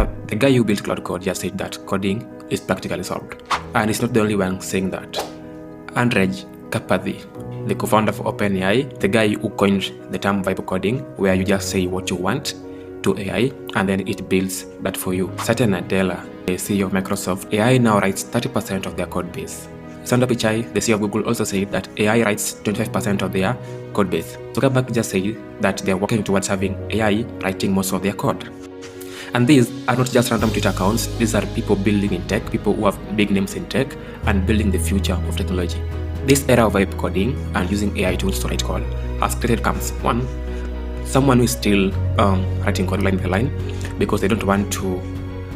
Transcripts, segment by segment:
Now, the guy who built Cloud Code just said that coding is practically solved. And he's not the only one saying that. Andrej Karpathy, the co-founder of OpenAI, the guy who coined the term vibe coding, where you just say what you want to AI and then it builds that for you. Satya Nadella, the CEO of Microsoft, AI now writes 30% of their code base. Sundar Pichai, the CEO of Google, also said that AI writes 25% of their code base. Zuckerberg just said that they're working towards having AI writing most of their code. And these are not just random Twitter accounts, these are people building in tech, people who have big names in tech and building the future of technology. This era of vibe coding and using AI tools to write code has created camps. One, someone who is still writing code line by line because they don't want to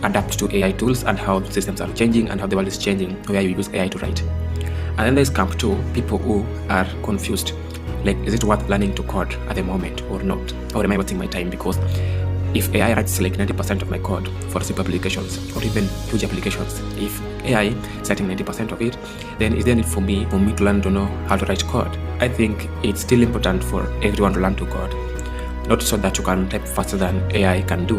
adapt to AI tools and how systems are changing and how the world is changing, where you use AI to write. And then there's camp two, people who are confused. Like, is it worth learning to code at the moment or not? Or am I wasting my time? Because if AI writes like 90% of my code for simple applications or even huge applications, if AI is writing 90% of it, then is there a need for me to learn to know how to write code? I think it's still important for everyone to learn to code, not so that you can type faster than AI can do.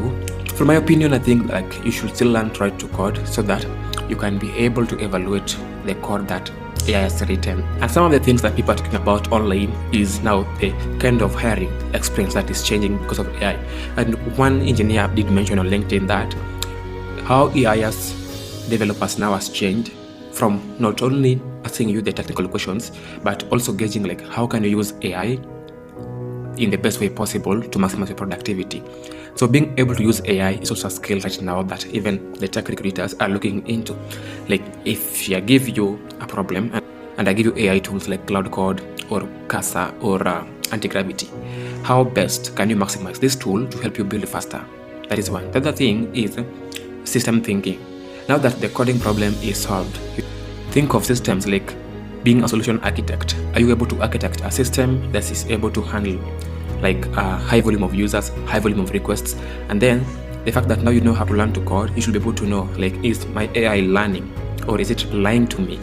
From my opinion, I think like you should still learn to write to code so that you can be able to evaluate the code that AI has written. And some of the things that people are talking about online is now the kind of hiring experience that is changing because of AI. And one engineer did mention on LinkedIn that how AI as developers now has changed from not only asking you the technical questions, but also gauging like how can you use AI in the best way possible to maximize your productivity. So being able to use AI is also a skill right now that even the tech recruiters are looking into. Like if I give you a problem and I give you AI tools like Cloud Code or Casa or Anti-Gravity, how best can you maximize this tool to help you build faster? That is one. The other thing is system thinking. Now that the coding problem is solved, think of systems like being a solution architect. Are you able to architect a system that is able to handle like a high volume of users, high volume of requests? And then the fact that now you know how to learn to code, you should be able to know like, is my AI learning or is it lying to me?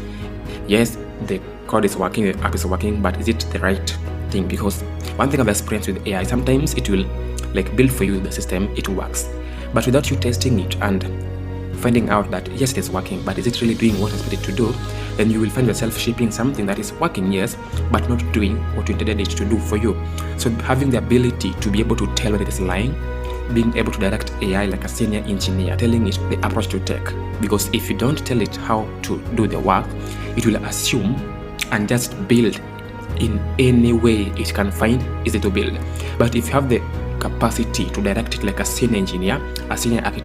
Yes, the code is working, the app is working, but is it the right thing? Because one thing I've experienced with AI, sometimes it will like build for you the system, it works, but without you testing it and finding out that yes, it is working, but is it really doing what it's expected to do? Then you will find yourself shipping something that is working, yes, but not doing what you intended it to do for you. So having the ability to be able to tell when it is lying, being able to direct AI like a senior engineer, telling it the approach to take. Because if you don't tell it how to do the work, it will assume and just build in any way it can find easy to build. But if you have the capacity to direct it like a senior engineer, a senior architect,